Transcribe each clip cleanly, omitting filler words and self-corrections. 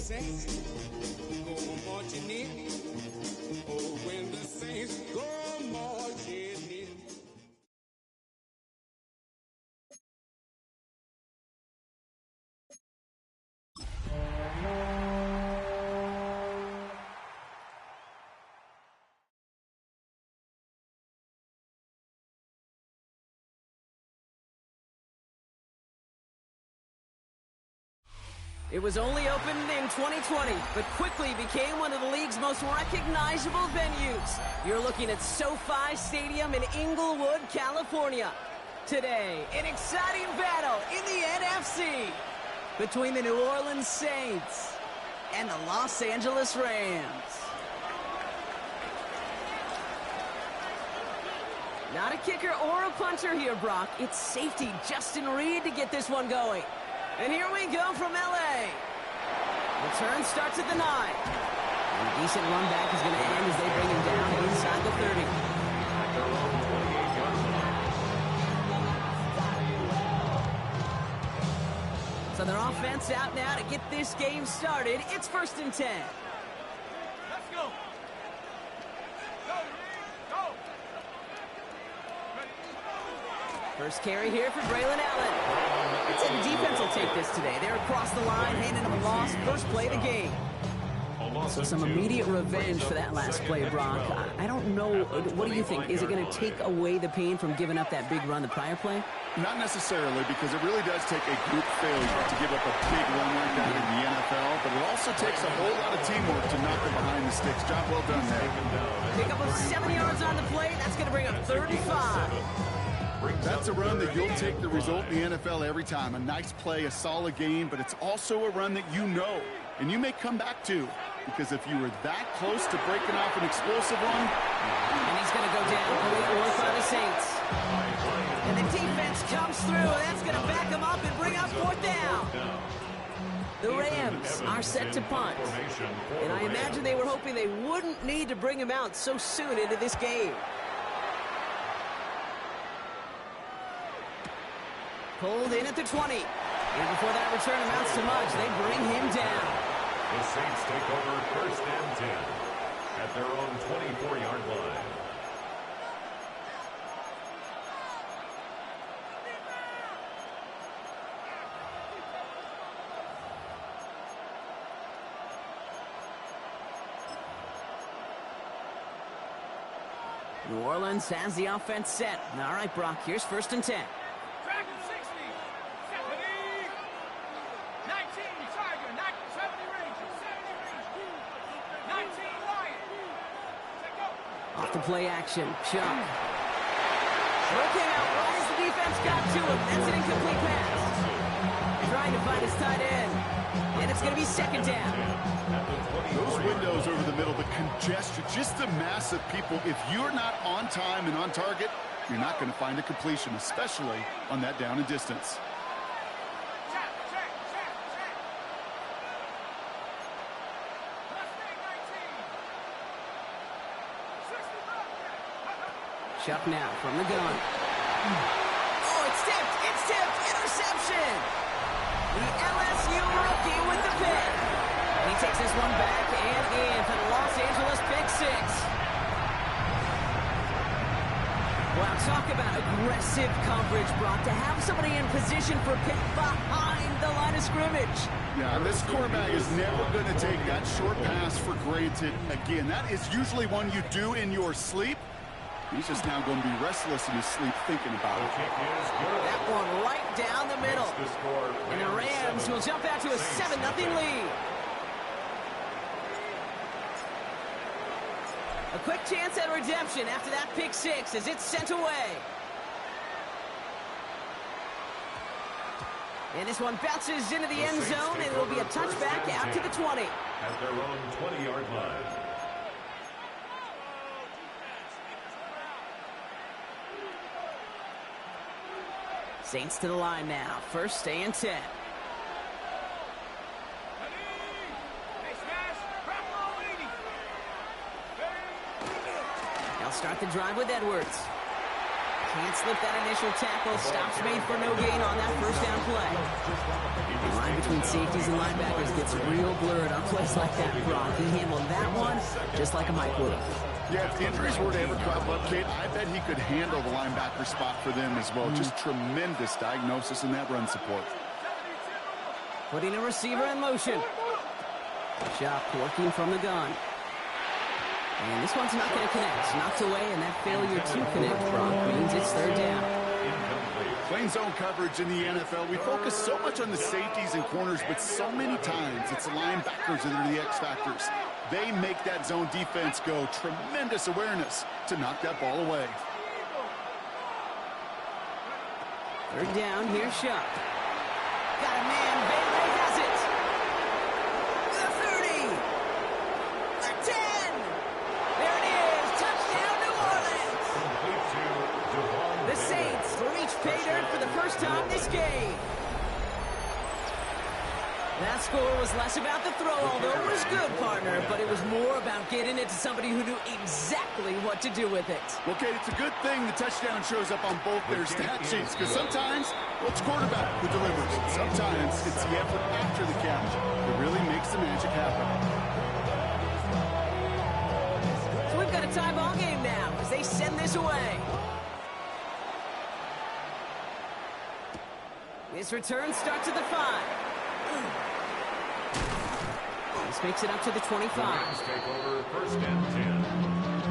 saints go marching in. Oh, when the saints go marching in. It was only opened in 2020, but quickly became one of the league's most recognizable venues. You're looking at SoFi Stadium in Inglewood, California. Today, an exciting battle in the NFC between the New Orleans Saints and the Los Angeles Rams. Not a kicker or a punter here, Brock. It's safety Justin Reed to get this one going. And here we go from L.A. Return starts at the 9. And a decent run back is going to end as they bring him down inside the 30. So their offense out now to get this game started. It's 1st and 10. Let's go. Go. First carry here for Braylon Allen. I'd say the defense will take this today. They're across the line, handing them a loss. First play of the game. So some immediate revenge for that last play, Brock. I don't know. What do you think? Is it going to take away the pain from giving up that big run the prior play? Not necessarily, because it really does take a group failure to give up a big run like that in the NFL, but it also takes a whole lot of teamwork to knock them behind the sticks. Job well done there. Pick up 7 yards on the play. That's going to bring up 35. That's a run that you'll take the result in the NFL every time. A nice play, a solid game, but it's also a run that you know, and you may come back to, because if you were that close to breaking off an explosive one. And he's going to go down. Great work by the Saints. And the defense comes through, and that's going to back him up and bring up 4th down. The Rams are set to punt. And I imagine they were hoping they wouldn't need to bring him out so soon into this game. Pulled in at the 20. And before that return amounts to much, they bring him down. The Saints take over 1st and 10 at their own 24-yard line. New Orleans has the offense set. All right, Brock, here's 1st and 10. Off the play action. Chuck. Working out right as the defense got to him. That's an incomplete pass. Trying to find his tight end. And it's going to be 2nd down. Those windows over the middle, the congestion, just the mass of people. If you're not on time and on target, you're not going to find a completion, especially on that down and distance. Chuck now from the gun. Oh, it's tipped! It's tipped! Interception! The LSU rookie with the pick. He takes this one back and in for the Los Angeles pick 6. Wow, talk about aggressive coverage, Brock. To have somebody in position for a pick behind the line of scrimmage. Yeah, this quarterback is never going to take that short pass for granted. Again, that is usually one you do in your sleep. He's just now going to be restless in his sleep thinking about it. That one right down the middle. And the Rams will jump out to a 7-0 lead. A quick chance at redemption after that pick 6 as it's sent away. And this one bounces into the end zone, and it'll be a touchback out to the 20. At their own 20-yard line. Saints to the line now. 1st and 10. They'll start the drive with Edwards. Can't slip that initial tackle. Stops made for no gain on that first down play. The line between safeties and linebackers gets real blurred on plays like that, Brock. He handled that one just like a Mike would have. Yeah, if injuries were to ever crop up, Kate, I bet he could handle the linebacker spot for them as well. Just tremendous diagnosis in that run support. Putting a receiver in motion. Shot working from the gun. And this one's not going to connect. Knocked away, and that failure to connect, Brock, means it's third down. Playing zone coverage in the NFL, we focus so much on the safeties and corners, but so many times it's the linebackers that are the X factors. They make that zone defense go. Tremendous awareness to knock that ball away. Third down, here's Shuck. Got a man, Bailey has it. The 30. The 10. There it is, touchdown New Orleans. The Saints reach pay dirt for the first time this game. That score was less about the throw, although it was good, partner, but it was more about getting it to somebody who knew exactly what to do with it. Okay, it's a good thing the touchdown shows up on both their stat sheets, because sometimes, well, it's quarterback who delivers. Sometimes it's the effort after the catch that really makes the magic happen. So we've got a tie ball game now as they send this away. This return starts at the 5. This makes it up to the 25. The Rams take over first and 10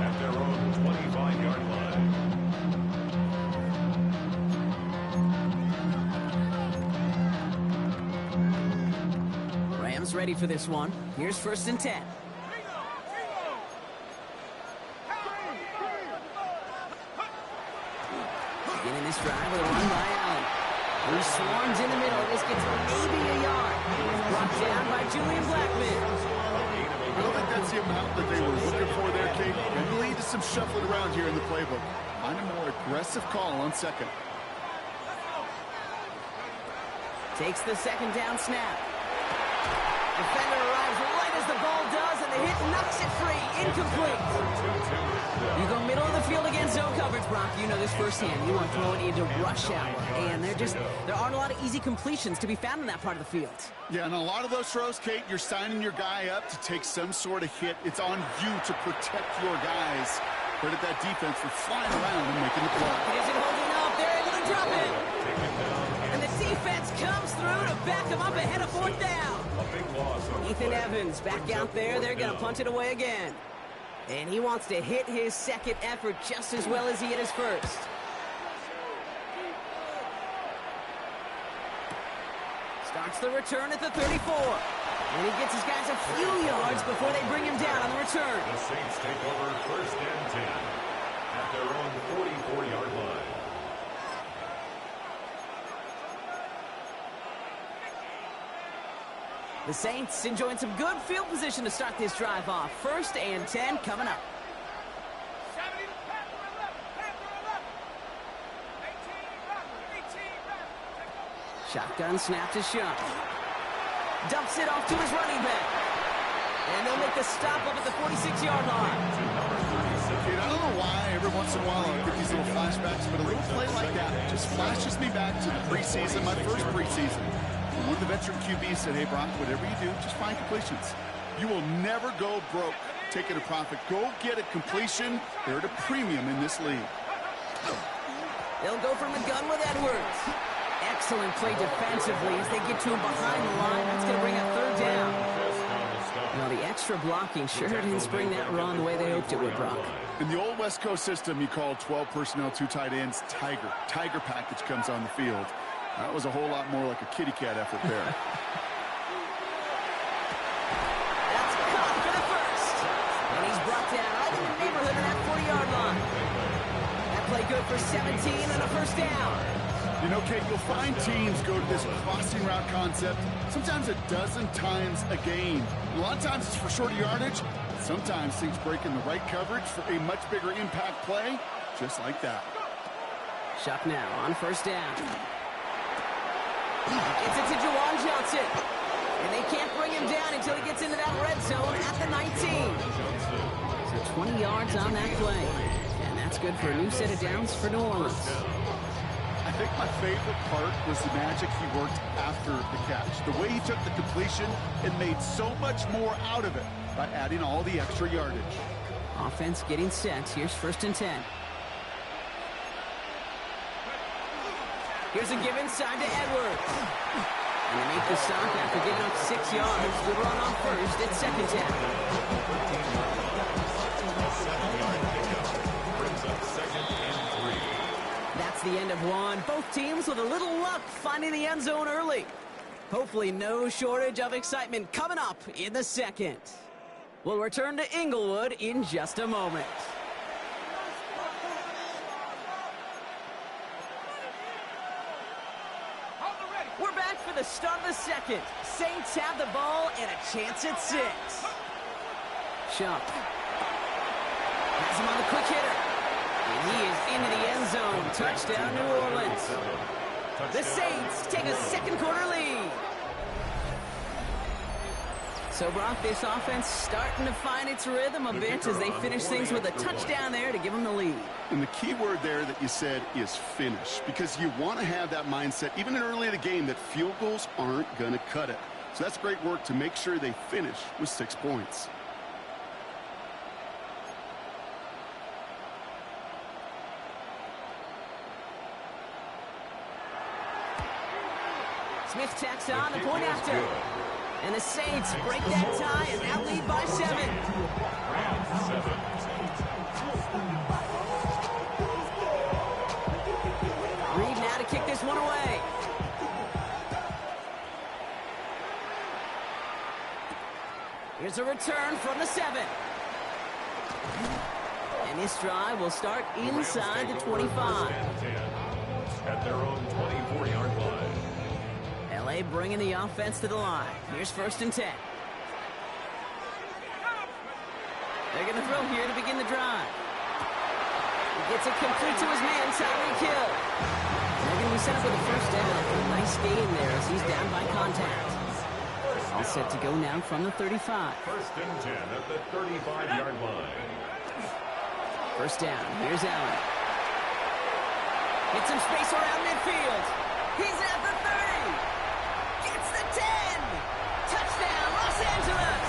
at their own 25-yard line. Rams ready for this one. Here's first and 10. Beginning this drive with a run by Allen. He swarms in the middle. This gets maybe a yard. Brought down by Julian Blackmon. I don't think that's the amount that they were looking for there, Kate. It lead to some shuffling around here in the playbook. Find a more aggressive call on second. Takes the second down snap. Defender arrives right as the ball does, and the hit knocks it free. Incomplete. You go middle of the field against zone coverage, Brock. You know this firsthand. You want to throw it into rush hour. And there aren't a lot of easy completions to be found in that part of the field. Yeah, and a lot of those throws, Kate, you're signing your guy up to take some sort of hit. It's on you to protect your guys. Credit that defense for flying around and making the play. It isn't holding up. They're able to drop it. And the defense comes through to back them up ahead of fourth down. Ethan Evans back out there. They're going to punt it away again. And he wants to hit his second effort just as well as he hit his first. Starts the return at the 34. And he gets his guys a few yards before they bring him down on the return. The Saints take over first and 10 at their own 44-yard line. The Saints enjoying some good field position to start this drive off. First and 10 coming up. 70, pass to the left, pass to the left. 18, Shotgun snap to Shuck. Dumps it off to his running back. And they'll make the stop up at the 46-yard line. Kate, I don't know why every once in a while I get these little flashbacks, but a little play like that just flashes me back to the preseason, my first preseason. One of the veteran QBs said, hey, Brock, whatever you do, just find completions. You will never go broke taking a profit. Go get a completion. They're at a premium in this league. They'll go from the gun with Edwards. Excellent play defensively as they get to him behind the line. That's going to bring up third down. Now, the extra blocking sure didn't spring that run the way they hoped it would, Brock. In the old West Coast system, you called 12 personnel, 2 tight ends, Tiger. Tiger package comes on the field. That was a whole lot more like a kitty cat effort there. That's caught for the first. And he's brought down right in the neighborhood of that 40-yard line. That play good for 17 and a first down. You know, Kate, you'll find teams go to this crossing route concept sometimes a dozen times a game. A lot of times it's for shorter yardage. Sometimes things break in the right coverage for a much bigger impact play, just like that. Shuck now on first down. Gets it to Juwan Johnson. And they can't bring him down until he gets into that red zone at the 19. So 20 yards on that play. And that's good for a new set of downs for New Orleans. I think my favorite part was the magic he worked after the catch. The way he took the completion and made so much more out of it by adding all the extra yardage. Offense getting set. Here's 1st and 10. Here's a give inside to Edwards. And they make the stop after giving up 6 yards. Good run on first. It's 2nd down. That's the end of one. Both teams with a little luck finding the end zone early. Hopefully no shortage of excitement coming up in the second. We'll return to Inglewood in just a moment. We're back for the start of the second. Saints have the ball and a chance at 6. Shuck has him on the quick hitter. And he is into the end zone. Touchdown, New Orleans. The Saints take a second quarter lead. So, Brock, this offense starting to find its rhythm a bit as they finish things with a touchdown there to give them the lead. And the key word there that you said is finish, because you want to have that mindset, even in early in the game, that field goals aren't going to cut it. So that's great work to make sure they finish with 6 points. Smith tacks on the point after. And the Saints break that tie and now lead by 7. Reed now to kick this one away. Here's a return from the 7. And this drive will start inside the 25. At their own 24-yard line. LA bringing the offense to the line. Here's 1st and 10. They're going to throw here to begin the drive. He gets it complete to his man, Tyreek Hill. They're going to be set up with a 1st down. A nice gain there as he's down by contact. All set to go now from the 35. 1st and 10 at the 35-yard line. 1st down. Here's Allen. Gets some space around midfield. He's at the 30. Gets the 10. Touchdown, Los Angeles.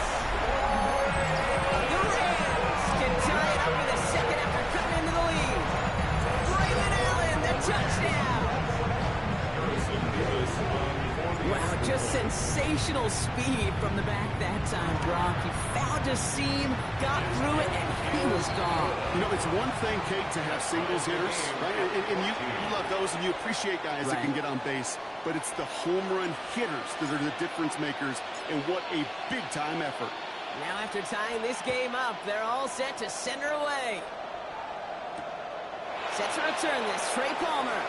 The Rams can tie it up with a second after cutting into the lead. Braylon Allen, the touchdown. Wow, just sensational speed from the back that time, Brock. He found a seam, got through it, and he was gone. You know, it's one thing, Kate, to have singles hitters, right? And you love those, and you appreciate guys that can get on base. But it's the home run hitters that are the difference makers, and what a big-time effort. Now after tying this game up, they're all set to send her away. Set to return this, Trey Palmer.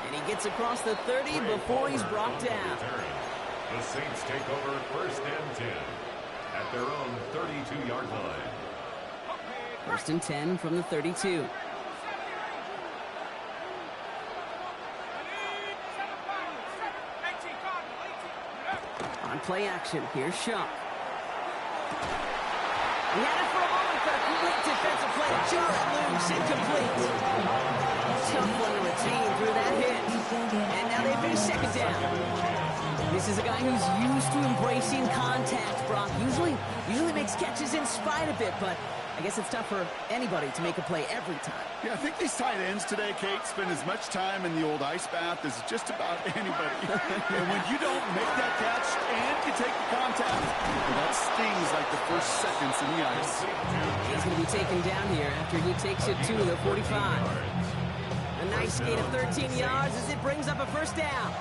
And he gets across the 30 before he's brought down. The Saints take over 1st and 10 at their own 32-yard line. 1st and 10 from the 32. On play action, here's Shuck. He had it for a moment, but a great defensive play to jar it loose, incomplete. Tough one to retain through that hit. And now they finish 2nd down. This is a guy who's used to embracing contact, Brock. Usually makes catches in spite of it, but I guess it's tough for anybody to make a play every time. Yeah, I think these tight ends today, Kate, spend as much time in the old ice bath as just about anybody. And when you don't make that catch and you take the contact, well, that stings like the first seconds in the ice. He's going to be taken down here after he takes it to the 45. A nice gain of 13 yards as it brings up a 1st down.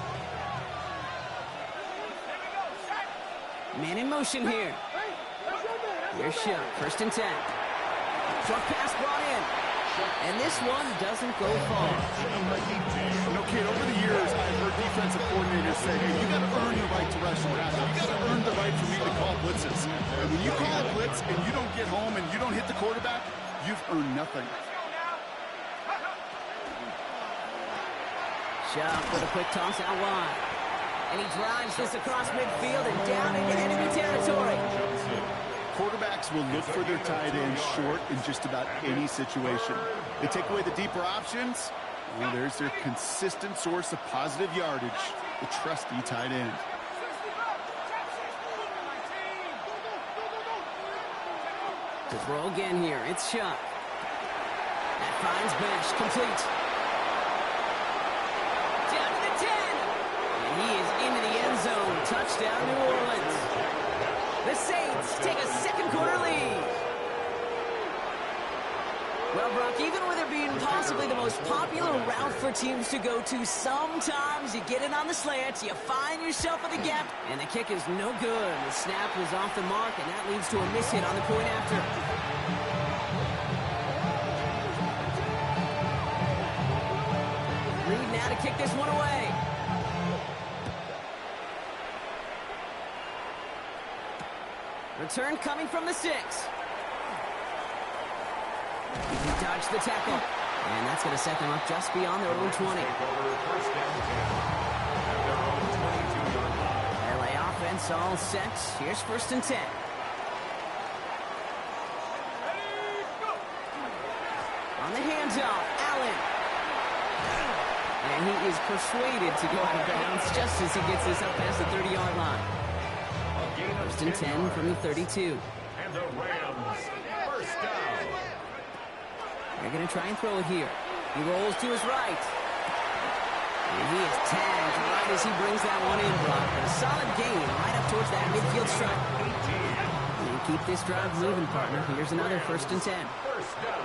Man in motion here. Here's Shuck, 1st and 10. Short pass brought in. And this one doesn't go far. You know, Kate, over the years, I've heard defensive coordinators say, hey, you got to earn the right to rush the passer. You got to earn the right for me to call blitzes. And when you call a blitz and you don't get home and you don't hit the quarterback, you've earned nothing. Shuck with a quick toss out wide. And he drives this across midfield and down into enemy territory. Quarterbacks will look for their tight end short in just about any situation. They take away the deeper options. Well, there's their consistent source of positive yardage, the trusty tight end. To throw again here, it's Shuck. That finds Bash, complete. Down to the 10. And he is into the end zone. Touchdown, New Orleans. The Saints take a second quarter lead. Well, Brock, even with it being possibly the most popular route for teams to go to, sometimes you get it on the slant, you find yourself in the gap, and the kick is no good. The snap was off the mark, and that leads to a miss hit on the point after. Reed now to kick this one away. Return coming from the 6. He dodged the tackle. And that's going to set them up just beyond their own 20. LA offense all set. Here's 1st and 10. On the handoff, Allen. And he is persuaded to go out of bounds just as he gets this up past the 30-yard line. 1st and 10 from the 32. And the Rams, first down. They're going to try and throw it here. He rolls to his right. And he is tagged right as he brings that one in, Brock. A solid gain right up towards that midfield stripe. And keep this drive moving, partner. Here's another 1st and 10. First down.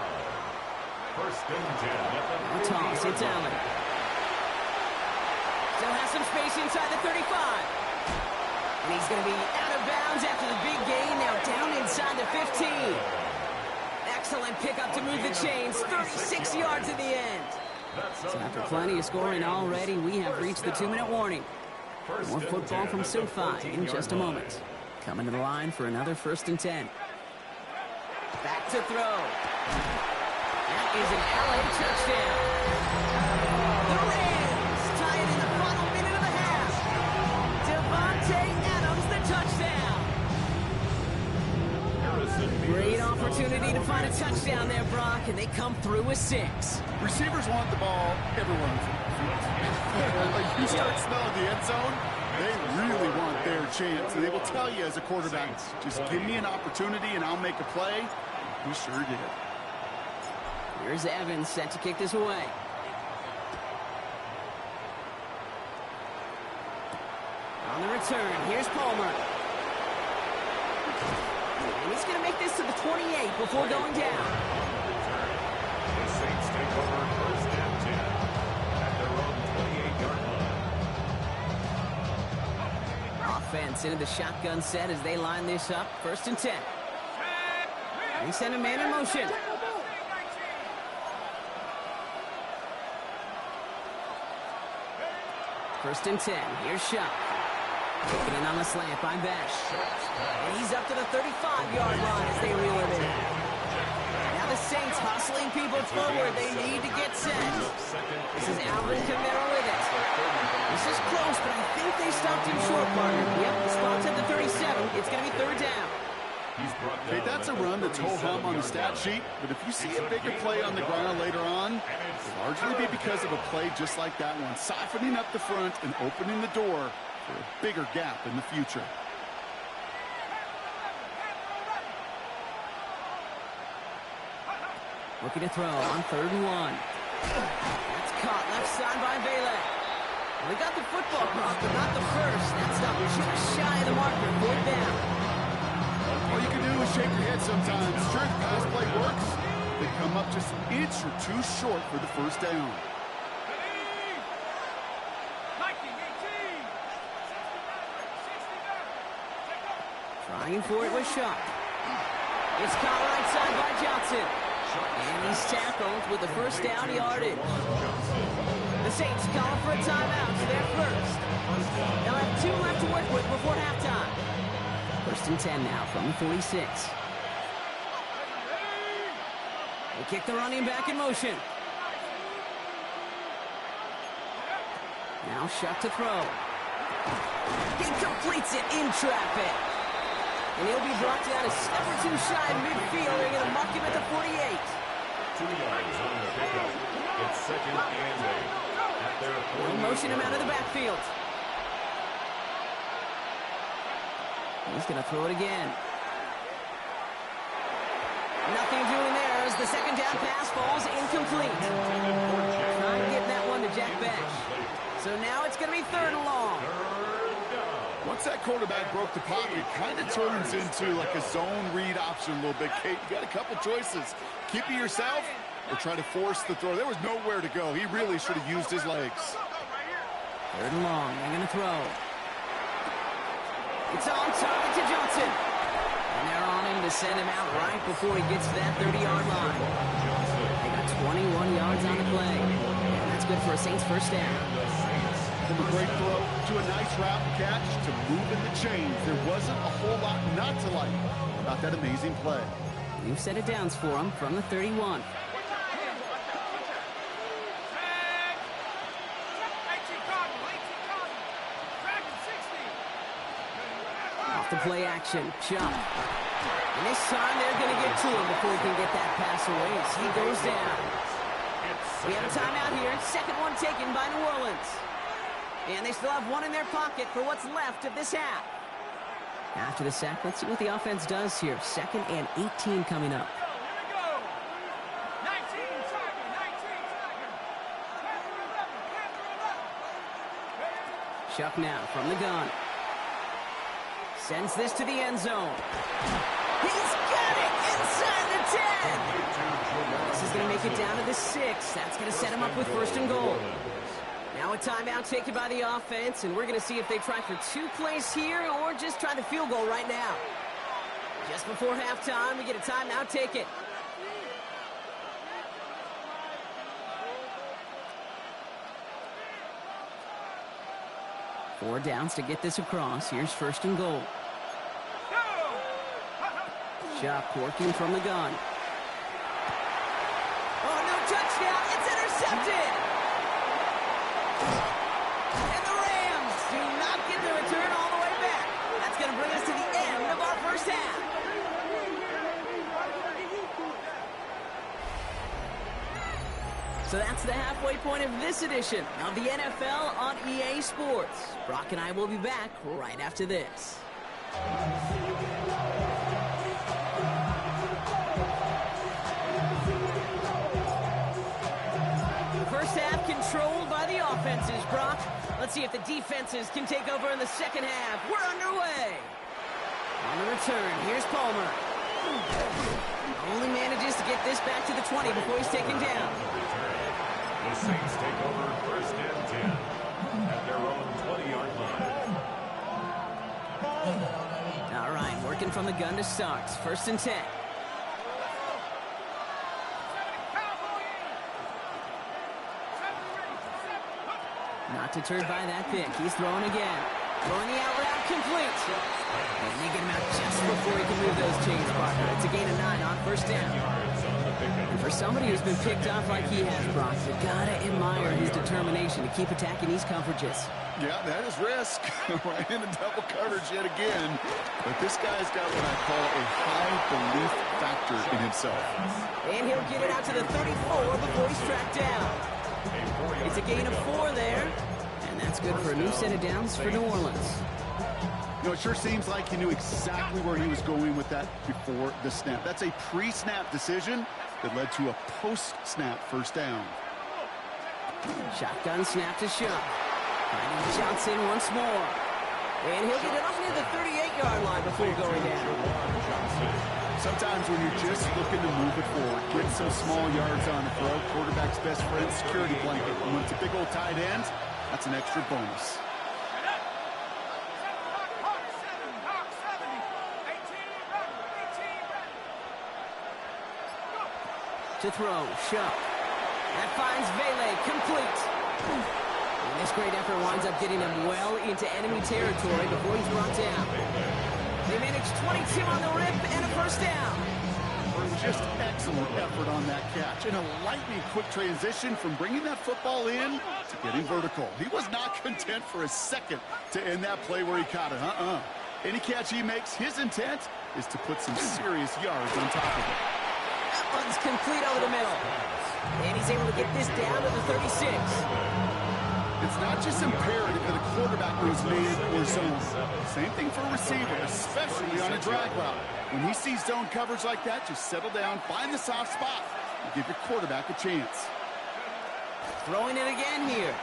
1st and 10. A toss. It's Allen. Still has some space inside the 35. And he's going to be out of bounds after the big gain. Now down inside the 15. Excellent pickup to move the chains. 36 yards in the end. So after plenty of scoring already, we have reached the 2-minute warning. More football from SoFi in just a moment. Coming to the line for another 1st and 10. Back to throw. That is an LA touchdown. The Rams tie it in the final minute of the half. Devontae Adams, the touchdown. Great opportunity to find a touchdown there, Brock, and they come through with 6. Receivers want the ball. Everyone. Like you start smelling the end zone, they really want their chance. And they will tell you as a quarterback, just give me an opportunity and I'll make a play. He sure did. Here's Evans set to kick this away. On the return, here's Palmer. And he's going to make this to the 28 before going down. The Saints take over 1st and 10 at their own 28-yard line. Offense into the shotgun set as they line this up. 1st and 10. They send a man in motion. First and 10. Here's Shuck. Taking it on the slant by Bash. And he's up to the 35-yard line as they reel it in. Now the Saints hustling people forward. They need to get set. This is Alvin Kamara with it. This is close, but I think they stopped him short, partner. Yep, the spot's at the 37. It's going to be 3rd down. Hey, that's a run that's ho-hum on the stat sheet, but if you see a bigger play on the ground later on, it'll largely be because of a play just like that one, softening up the front and opening the door for a bigger gap in the future. Looking to throw on 3rd and 1. That's caught left side by Bailey. They got the football, Brock, but not the first. That's not just shy of the marker. 4th down. All you can do is shake your head sometimes. Sure, the pass play works. They come up just an inch or two short for the 1st down. Trying for it with Shuck. It's caught right side by Johnson. And he's tackled with the 1st down yardage. The Saints call for a timeout, so they're first. They'll have 2 left to work with before halftime. 1st and 10 now from the 46. They kick the running back in motion. Now Shuck to throw. He completes it in traffic. And he'll be brought down a step or two shy of midfield. They're going to mark him at the 48. 2 yards on the pickup. It's 2nd and 8. At their 48. They'll motion him out of the backfield. He's going to throw it again. Nothing doing there as the second down pass falls incomplete. Trying to get that one to Jack Bech. So now it's going to be 3rd and long. Once that quarterback broke the pocket, it kind of turns into like a zone read option a little bit. Kate, you got a couple choices. Keep it yourself or try to force the throw. There was nowhere to go. He really should have used his legs. 3rd and long. They're going to throw. It's on target to Johnson. And they're on him to send him out right before he gets to that 30-yard line. They got 21 yards on the play. And that's good for a Saints first down. From a great throw to a nice route and catch to moving the chains. There wasn't a whole lot not to like about that amazing play. New set of downs for him from the 31. Off the play action. Chubb. And this time they're going to get to him before he can get that pass away as he goes down. We have a timeout here. 2nd one taken by New Orleans. And they still have one in their pocket for what's left of this half. After the sack, let's see what the offense does here. 2nd and 18 coming up. Chuck now from the gun. Sends this to the end zone. He's got it inside the 10. This is going to make it down to the 6. That's going to set him up with 1st and goal. Now a timeout taken by the offense, and we're going to see if they try for 2 plays here or just try the field goal right now. Just before halftime, we get a timeout taken. Four downs to get this across. Here's 1st and goal. Chuck working from the gun. Oh, no touchdown. It's intercepted. And the Rams do not get the return all the way back. That's going to bring us to the end of our first half. So that's the halfway point of this edition of the NFL on EA Sports. Brock and I will be back right after this. First half controlled by the offenses, Brock. Let's see if the defenses can take over in the second half. We're underway. On the return, here's Palmer. Only manages to get this back to the 20 before he's taken down. The Saints take over 1st and 10 at their own 20-yard line. All right, working from the gun to start. 1st and 10. Not deterred by that pick. He's throwing again. Throwing the out route complete. And they get him out just before he can move those chains, Parker. It's a gain of 9 on 1st down. And for somebody who's been picked off like he has, Brock, you gotta admire his determination to keep attacking these coverages. Yeah, that is risk. Right into double coverage yet again. But this guy's got what I call a high belief factor in himself. And he'll get it out to the 34 before he's tracked down. It's a gain of 4 there. And that's good for a new set of downs for New Orleans. You know, it sure seems like he knew exactly where he was going with that before the snap. That's a pre-snap decision that led to a post-snap 1st down. Shotgun snap to Shuck. Finding Johnson once more. And he'll get it up near the 38-yard line before going down. Sometimes when you're just looking to move it forward, get some small yards on the throw, quarterback's best friend, security blanket. And when it's a big old tight end, that's an extra bonus. To throw, Shuck. That finds Vele, complete. And this great effort winds up getting him well into enemy territory before he's brought down. They manage 22 on the rip and a 1st down. Just excellent effort on that catch. And a lightning quick transition from bringing that football in to getting vertical. He was not content for a second to end that play where he caught it. Any catch he makes, his intent is to put some serious yards on top of it. That one's complete over the middle. And he's able to get this down to the 36. It's not just imperative that a quarterback goes man or zone. Same thing for a receiver, especially on a drag route. When he sees zone coverage like that, just settle down, find the soft spot, and give your quarterback a chance. Throwing it again here.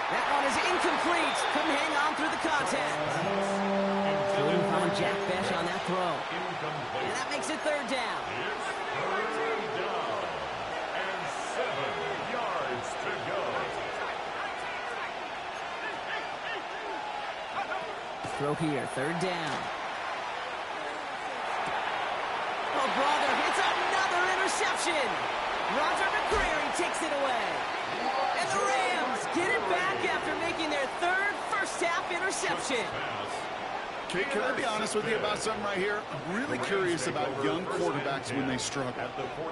That one is incomplete. Couldn't hang on through the contact. Couldn't find Jack Bech on that throw. And that makes it third down. Third down. And 7 yards to go. Throw here, third down. Oh, brother, it's another interception. Roger McCreary takes it away. And the Rams get it back after making their third first-half interception. Kate, can I be honest with you about something right here? I'm really curious about young quarterbacks when they struggle.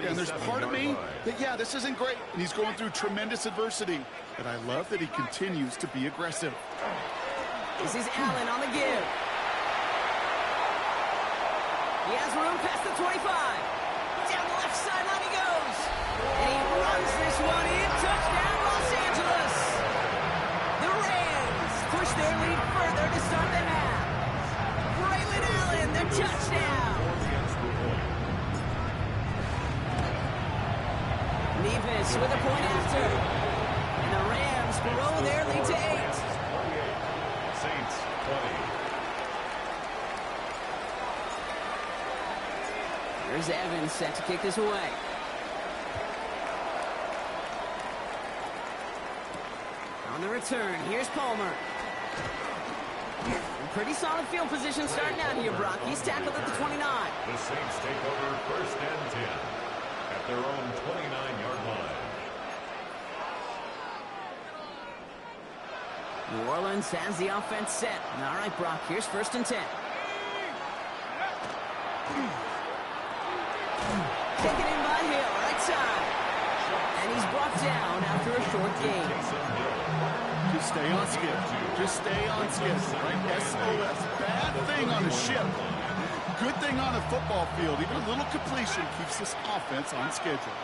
And there's part of me that, yeah, this isn't great, and he's going through tremendous adversity. But I love that he continues to be aggressive. This is Allen on the give. He has room past the 25. Down the left sideline he goes. And he runs this one in. Touchdown, Los Angeles. The Rams push their lead further to start the half. Braylon Allen, the touchdown. Nevis with a point after. And the Rams grow their lead to 8. Saints 20. Here's Evans set to kick this away. On the return, here's Palmer. Pretty solid field position starting out here, Brock. He's tackled at the 29. The Saints take over first and 10 at their own 29-yard line. New Orleans has the offense set. All right, Brock, here's first and 10. Taken in by Hill, right side. And he's brought down after a short gain. Just stay on schedule. Just stay on schedule, right? SOS. Bad thing on a ship. Good thing on a football field. Even a little completion keeps this offense on schedule.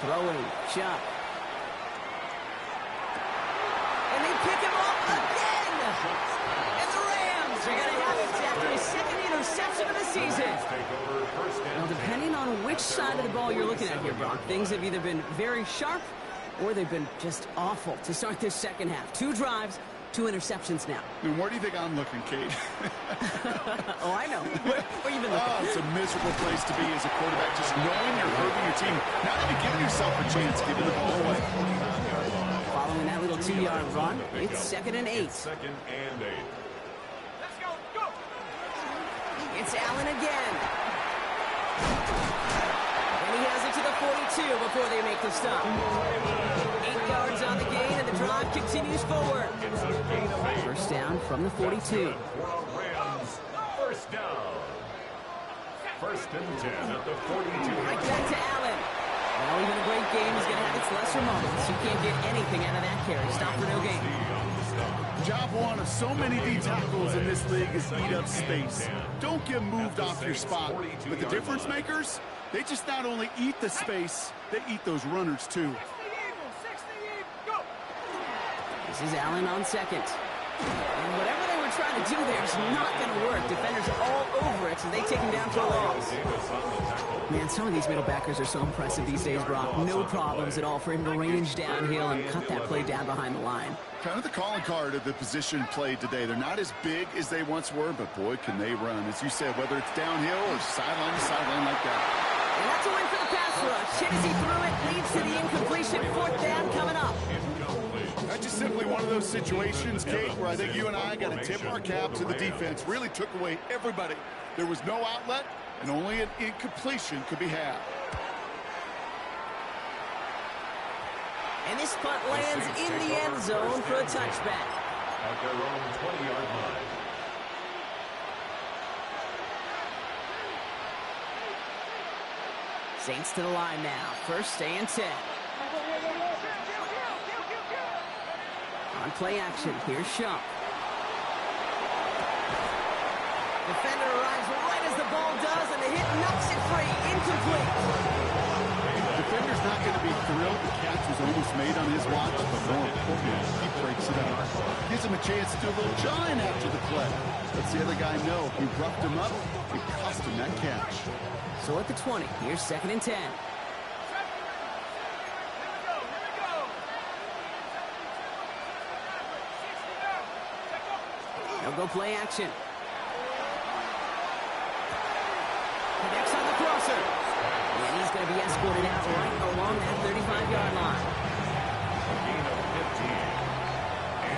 Throwing, shot. And they pick him up again. And the Rams are going to have it after his second interception of the season. Now, depending on which side of the ball you're looking at here, Brock, things have either been very sharp or they've been just awful to start this second half. 2 drives, 2 interceptions now. And where do you think I'm looking, Kate? Oh, I know. Where you been looking? Oh, it's a miserable place to be as a quarterback, just knowing you're hurting your team. Not even giving yourself a chance, giving the ball away. Following that little 2-yard run, it's second and 8. Second and 8. Let's go, go. It's Allen again. And he has it to the 42 before they make the stop. 8 yards on the gain, and the drive continues forward. It's a gain of 8. First down from the 42. For Rams, first down. First and 10 at the 42. Right back to Allen. Well, even a great game is going to have its lesser moments. You can't get anything out of that carry. Stop for no gain. Job one of so many D tackles in this league is eat up space. Don't get moved off your spot. But the difference makers, they just not only eat the space, they eat those runners too. 60 Eagles, go. This is Allen on second. And whatever they were trying to do there is not going to work. Defenders all over it, so they take him down for a loss. Man, some of these middle backers are so impressive these days, Brock. No problems at all for him to range downhill and cut that play down behind the line. Kind of the calling card of the position played today. They're not as big as they once were, but boy, can they run. As you said, whether it's downhill or sideline to sideline like that. And that's a win for the pass rush. Hit as he threw it, leads to the incompletion. Fourth down coming up. That's just simply one of those situations, Kate, where I think you and I got to tip our cap to the defense. Really took away everybody. There was no outlet, and only an incompletion could be had. And this punt lands in the end zone for a touchback. At their own 20-yard line. Saints to the line now. First and 10. All On play action, here's Shump. Defender arrives right as the ball does, and the hit knocks it free. Incomplete. Defender's not going to be thrilled the catch was almost made on his watch, but more importantly, he breaks it up. Gives him a chance to do a little giant after the play. Lets the other guy know he roughed him up and cost him that catch. So at the 20, here's 2nd and 10. They'll go play action. Connects on the crosser. And he's going to be escorted out right along that 35-yard line.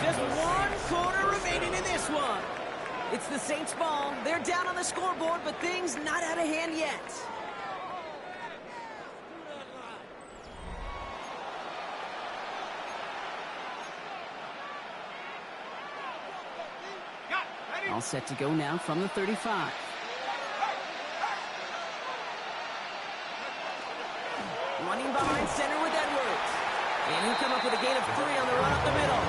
Just 1 quarter remaining in this one. It's the Saints' ball. They're down on the scoreboard, but things not out of hand yet. All set to go now from the 35. Running behind center with Edwards. And he'll come up with a gain of 3 on the run up the middle.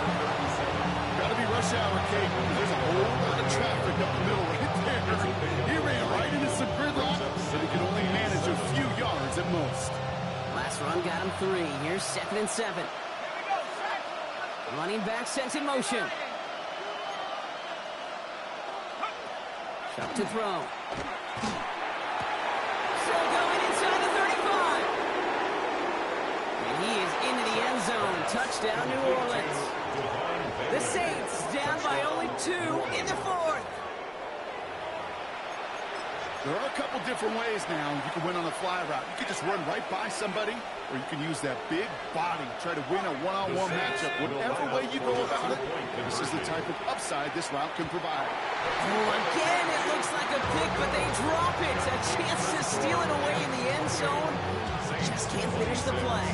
Gotta be rush hour, Kate. There's a whole lot of traffic up the middle right there. He ran right into some gridlock, but he can only manage a few yards at most. Last run got him 3. Here's 2nd and 7. Running back sent in motion. Shump to throw. Still going inside the 35. And he is into the end zone. Touchdown, New Orleans. The Saints down by only 2 in the 4th. There are a couple different ways now you can win on a fly route. You can just run right by somebody, or you can use that big body, try to win a one-on-one matchup. Whatever way you go about it, this is the type of upside this route can provide. Oh, again, it looks like a pick, but they drop it. A chance to steal it away in the end zone. Just can't finish the play.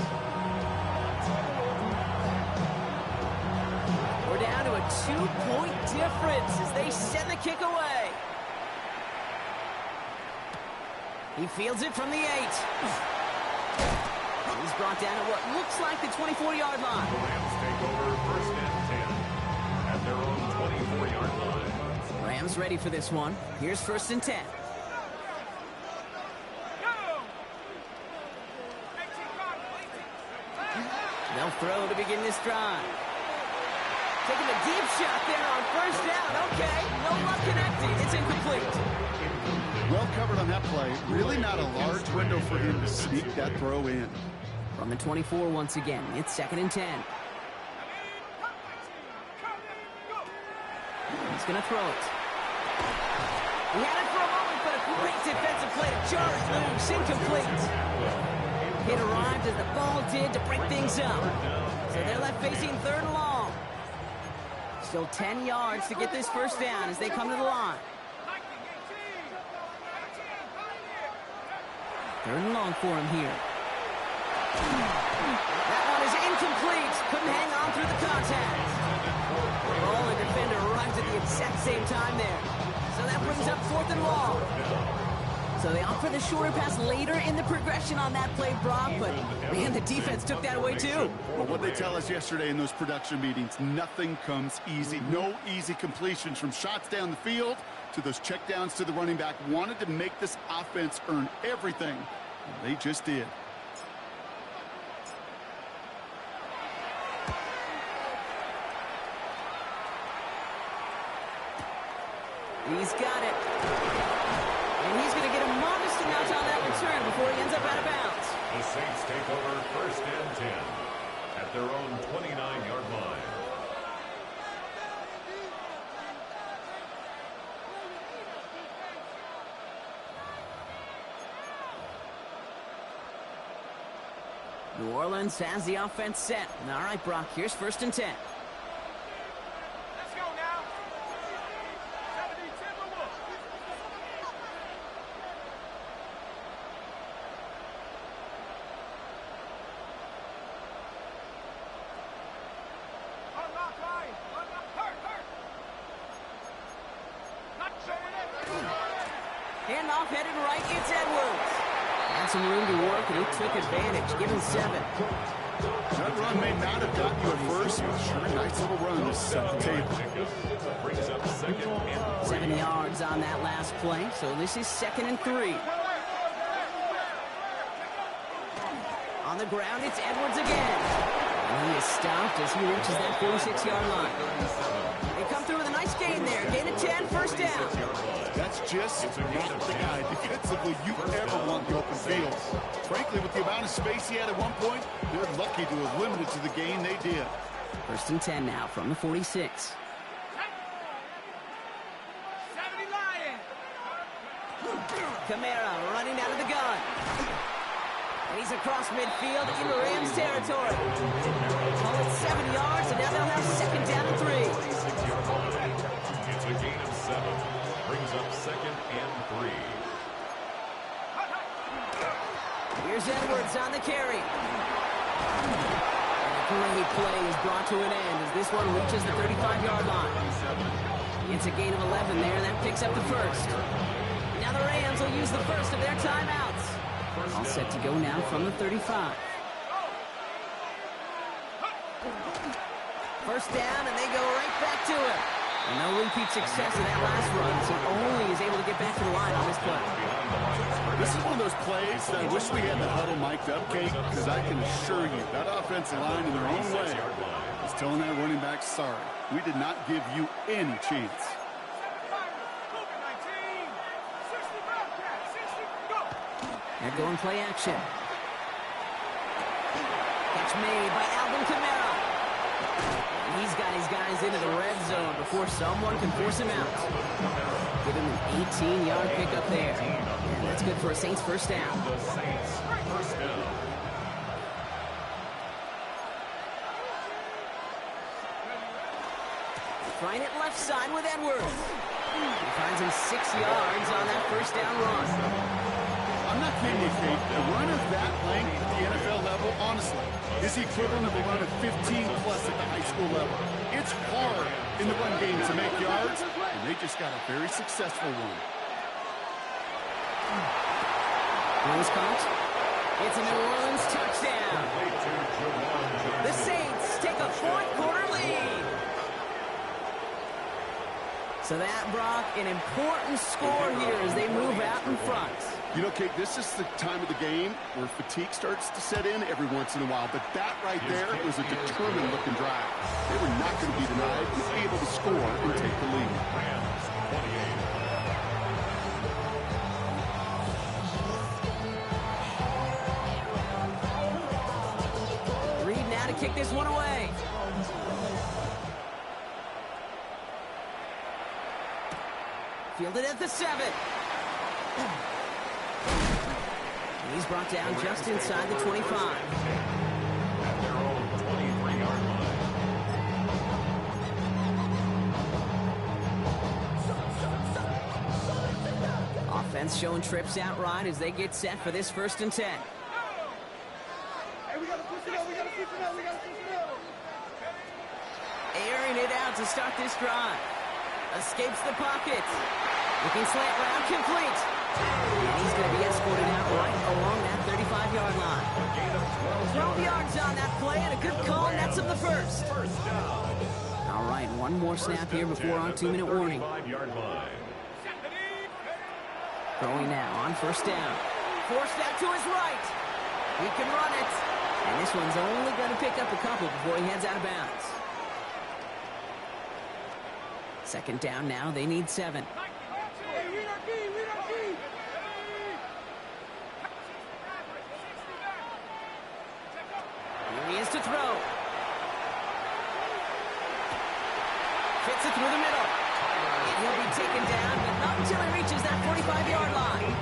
We're down to a 2-point difference as they send the kick away. He fields it from the 8. He's brought down at what looks like the 24-yard line. The Rams take over 1st and 10 at their own 24-yard line. Rams ready for this one. Here's 1st and 10. They'll throw to begin this drive. Taking a deep shot there on 1st down. Okay, no luck connecting. It's incomplete. Well covered on that play. Really not a large window for him to sneak that throw in. From the 24 once again, it's 2nd and 10. He's going to throw it. He had it for a moment, but a great defensive play to jar it loose. Incomplete. It arrived as the ball did to break things up. So they're left facing 3rd and long. Still 10 yards to get this 1st down as they come to the line. 3rd and long for him here. That one is incomplete. Couldn't hang on through the contact. The ball and defender arrives at the exact same time there. So that brings up 4th and long. So they opt for the shorter pass later in the progression on that play, Brock, but man, the defense took that away too. Well, what they tell us yesterday in those production meetings, nothing comes easy. No easy completions from shots down the field to those checkdowns to the running back. Wanted to make this offense earn everything. And they just did. He's got it. And he's going to get a modest amount on that return before he ends up out of bounds. The Saints take over 1st and 10 at their own 29-yard line. New Orleans has the offense set. All right, Brock, here's 1st and 10. Let's go now. 70 Timberwolves. Unlock line. Unlock. Hurt. Not showing it. Handoff headed right. It's Edwards. Had some room to work, and he took advantage. Give him 7. That run may not have gotten you at first, but sure, nice little run to set the table. Brings up second and 3. 7 yards on that last play, so this is 2nd and 3. On the ground, it's Edwards again. And he is stopped as he reaches that 46-yard line. They come through with a nice gain there. Gain of 10, first down. That's just not the guy defensively you ever want the open field. Frankly, with the amount of space he had at one point, they're lucky to have limited to the gain they did. 1st and 10 now from the 46. 70 Lions. Kamara running out of the gun. And he's across midfield into Rams territory. Call it 7 yards, and now they'll have 2nd down and 3. 6-yard line. It's a gain of 7. Brings up 2nd and 3. Here's Edwards on the carry. And a great play is brought to an end as this one reaches the 35-yard line. It's a gain of 11 there, and that picks up the first. Now the Rams will use the first of their timeouts. All set to go now from the 35. First down, and they go right back to it. And no repeat success of that last run, so only is able to get back to the line on this play. This is one of those plays that I wish we had the huddle mic'd up, Kate, because I can assure you that offensive line in their own way is telling that running back, sorry, we did not give you any chance. They're going play action. Catch made by Alvin Kamara. And he's got his guys into the red zone before someone can force him out. Give him an 18-yard pickup there. And that's good for a Saints first down. The Saints first down. Trying it left side with Edwards. He finds him 6 yards on that first down run. I'm not kidding you, Kate. A run of that length at the NFL level, honestly, is the equivalent of a run of 15-plus at the high school level. It's hard in the run game to make yards, and they just got a very successful one. Rose caught. It's a New Orleans touchdown. The Saints take a fourth-quarter lead. So that brought an important score here as they move out in front. You know, Kate, this is the time of the game where fatigue starts to set in every once in a while. But that right there was a determined-looking drive. They were not going to be denied and able to score and take the lead. Rams 28. Reed now to kick this one away. Fielded at the 7. He's brought down just inside the 25. At their own 23-yard line. Offense showing trips out right as they get set for this 1st and 10. Hey, we gotta push it out, we gotta push it out, we gotta push it out. Airing it out to start this drive. Escapes the pocket. Looking slant route complete. And he's going to be escorted out right along that 35-yard line. 12 yards on that play and a good call, and that's of the first. All right, one more snap here before our 2-minute warning. 5-yard line. Throwing now on 1st down. Forced out to his right. He can run it. And this one's only going to pick up a couple before he heads out of bounds. 2nd down now. They need 7. Hey, we don't key, we don't key. Here he is to throw. Fits it through the middle. And he'll be taken down, but not until he reaches that 45-yard line.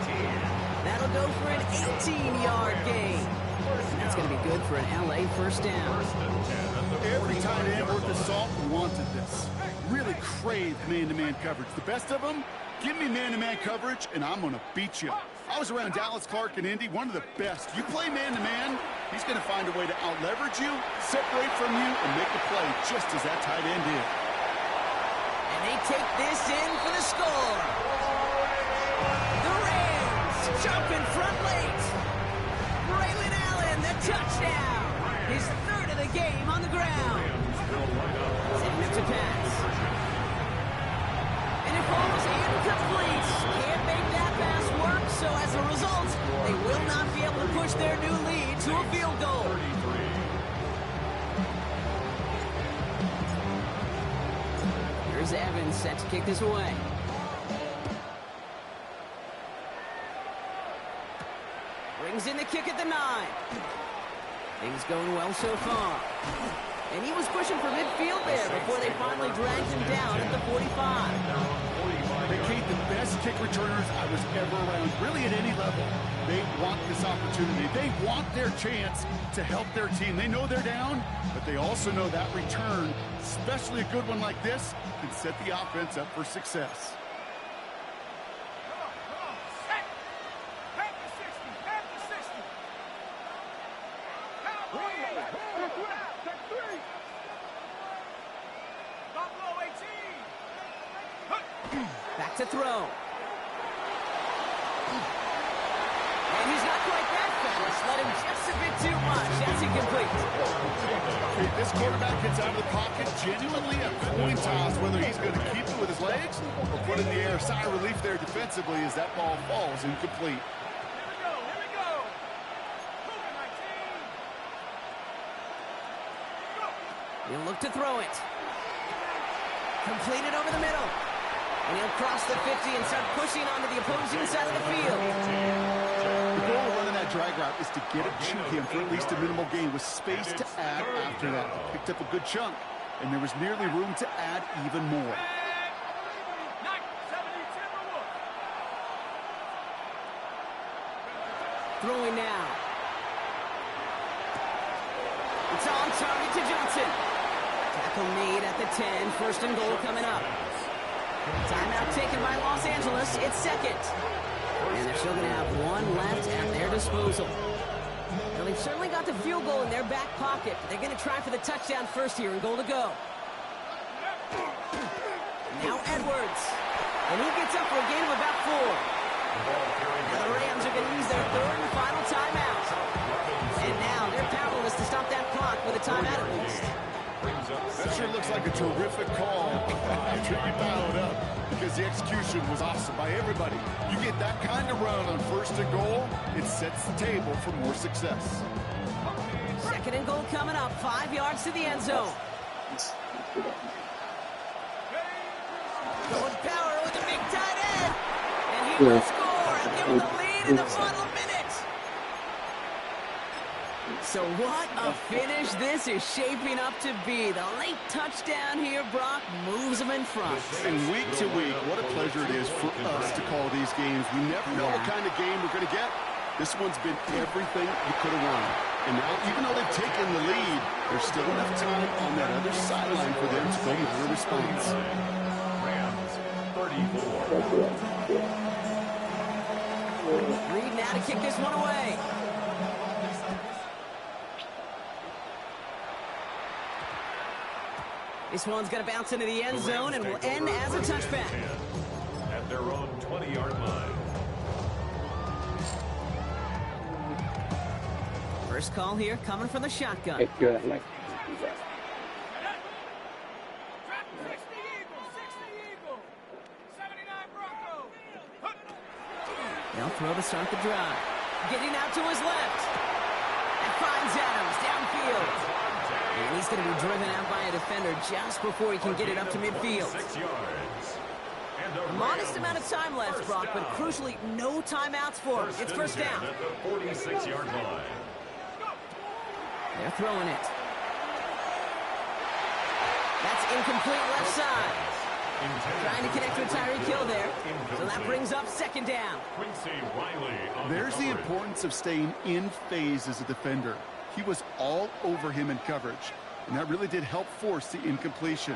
That'll go for an 18-yard gain. And that's going to be good for an LA first down. Every tight end worth his salt wanted this. Really craved man-to-man coverage. The best of them, give me man-to-man coverage, and I'm going to beat you. I was around Dallas Clark and Indy, one of the best. You play man-to-man, he's going to find a way to out-leverage you, separate from you, and make the play just as that tight end did. And they take this in for the score. The Rams jump in front late. Braylon Allen, the touchdown. His third of the game on the ground. Setting up to pass. And it falls incomplete. Can't make that pass work, so as a result, they will not be able to push their new lead to a field goal. Here's Evans set to kick this away. Brings in the kick at the 9. Things going well so far. And he was pushing for midfield there before they finally dragged him down at the 45. They Kate, the best kick returners I was ever around, really at any level. They want this opportunity. They want their chance to help their team. They know they're down, but they also know that return, especially a good one like this, can set the offense up for success. Back to throw. And he's not quite that fast. Let him just a bit too much. That's incomplete. This quarterback gets out of the pocket, genuinely a coin toss, whether he's going to keep it with his legs or put it in the air. Sigh of relief there defensively as that ball falls incomplete. Here we go. He'll look to throw it. Completed over the middle. And he'll cross the 50 and start pushing onto the opposing side of the field. The goal of running that drag route is to get it to him for at least a minimal gain with space to add after that. Picked up a good chunk, and there was nearly room to add even more. Throwing now. It's on target to Johnson. Tackle made at the 10. First and goal coming up. Timeout taken by Los Angeles. It's second. And they're still going to have one left at their disposal. Now, they've certainly got the field goal in their back pocket. They're going to try for the touchdown first here and goal to go. Now Edwards. And he gets up for a gain of about 4. Now the Rams are going to use their third and final timeout. And now they're powerless to stop that clock with a timeout at least. That sure looks like a terrific call after you followed up, because the execution was awesome by everybody. You get that kind of run on first and goal, it sets the table for more success. Second and goal coming up, 5 yards to the end zone. Going power with a big tight end. And he will score and give him the lead in the final minute. So what a finish this is shaping up to be. The late touchdown here, Brock, moves them in front. And week to week, what a pleasure it is for us to call these games. We never know what kind of game we're going to get. This one's been everything you could have won. And now, even though they've taken the lead, there's still enough time on that other sideline for them to go with their response. Rams, 34. Reed now to kick this one away. This one's going to bounce into the end zone and will end as a touchback. At their own 20-yard line. First call here coming from the shotgun. They'll throw to start the drive. Getting out to his left. And finds Adams downfield. And he's going to be driven out by a defender just before he can get it up to midfield. 6 yards. A modest amount of time left, Brock, but crucially, no timeouts for him. It's first down. At the 46-yard line. They're throwing it. That's incomplete left side. Trying to connect with Tyreek Hill there. So that brings up second down. Quincy Riley. There's the importance of staying in phase as a defender. He was all over him in coverage, and that really did help force the incompletion.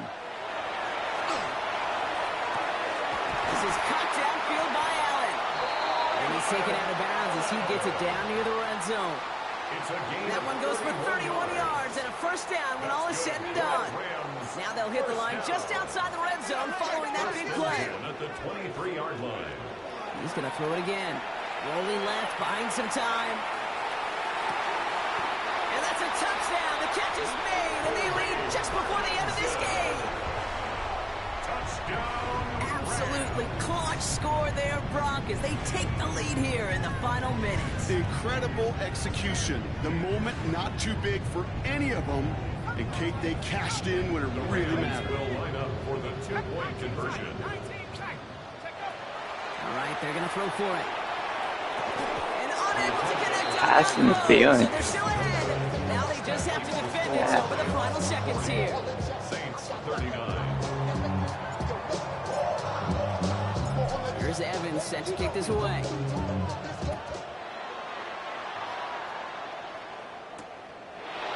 This is caught downfield by Allen. And he's taken out of bounds as he gets it down near the red zone. That one goes for 31 yards and a first down when all is said and done. Now they'll hit the line just outside the red zone following that big play. At the 23-yard line. He's going to throw it again. Rolling left, buying some time. And that's a touchdown. The catch is made, and they lead just before the end of this game. Touchdown. Absolutely clutch score there, Brock, as they take the lead here in the final minutes. Incredible execution. The moment not too big for any of them. And Kate, they cashed in when it really Rams mattered. will line up for the two-point conversion. All right, they're going to throw for it. And unable to connect on Pass that throw, interference. so they're still ahead. Now they just have to defend it over the final seconds here. Saints 39. Here's Evans set to kick this away.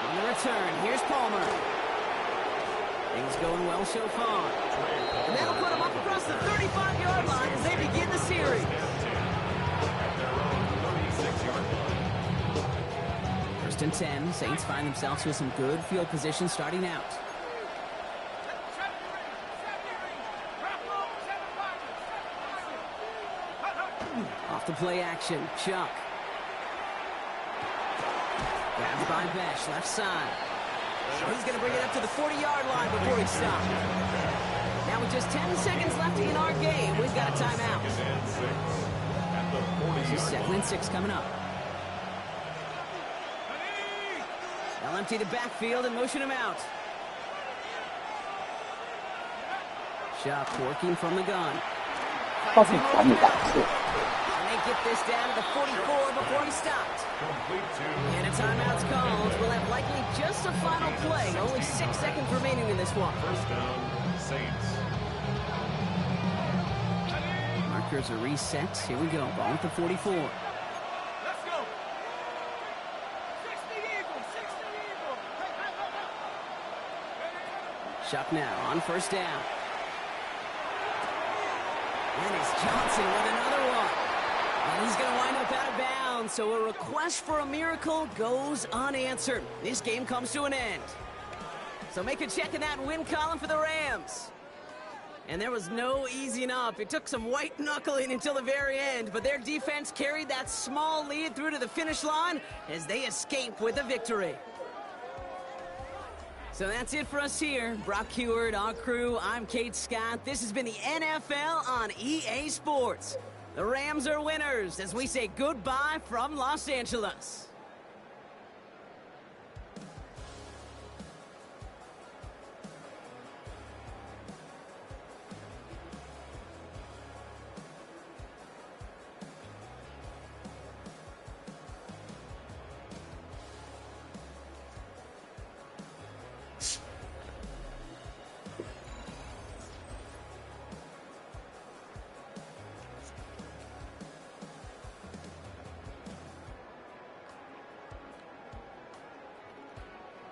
On the return, here's Palmer. Things going well so far. And that'll put them up across the 35-yard line as they begin the series. At their own 36-yard line. First and 10, Saints find themselves with some good field position starting out. Off the play action, Chuck. Grabbed by Besh, left side. He's going to bring it up to the 40-yard line before he stops. Now with just 10 seconds left in our game, we've got a timeout. Second and 6 at the 40-yard Second line. and 6 coming up. They'll empty the backfield and motion him out. Chuck working from the gun. 到底管你两次？ And they get this down to the 44 before he stopped. Complete to And a timeout's called. We'll have likely just a final play. Only 6 seconds remaining in this one. first down, Saints. Markers are reset. Here we go. Ball at the 44. Let's go. 60 Eagles, 60 Eagles. Chuck now on first down. And it's Johnson with another one. And he's going to wind up out of bounds. So a request for a miracle goes unanswered. This game comes to an end. So make a check in that win column for the Rams. And there was no easing up. It took some white knuckling until the very end, but their defense carried that small lead through to the finish line as they escape with a victory. So that's it for us here. Brock Huard, our crew, I'm Kate Scott. This has been the NFL on EA Sports. The Rams are winners as we say goodbye from Los Angeles.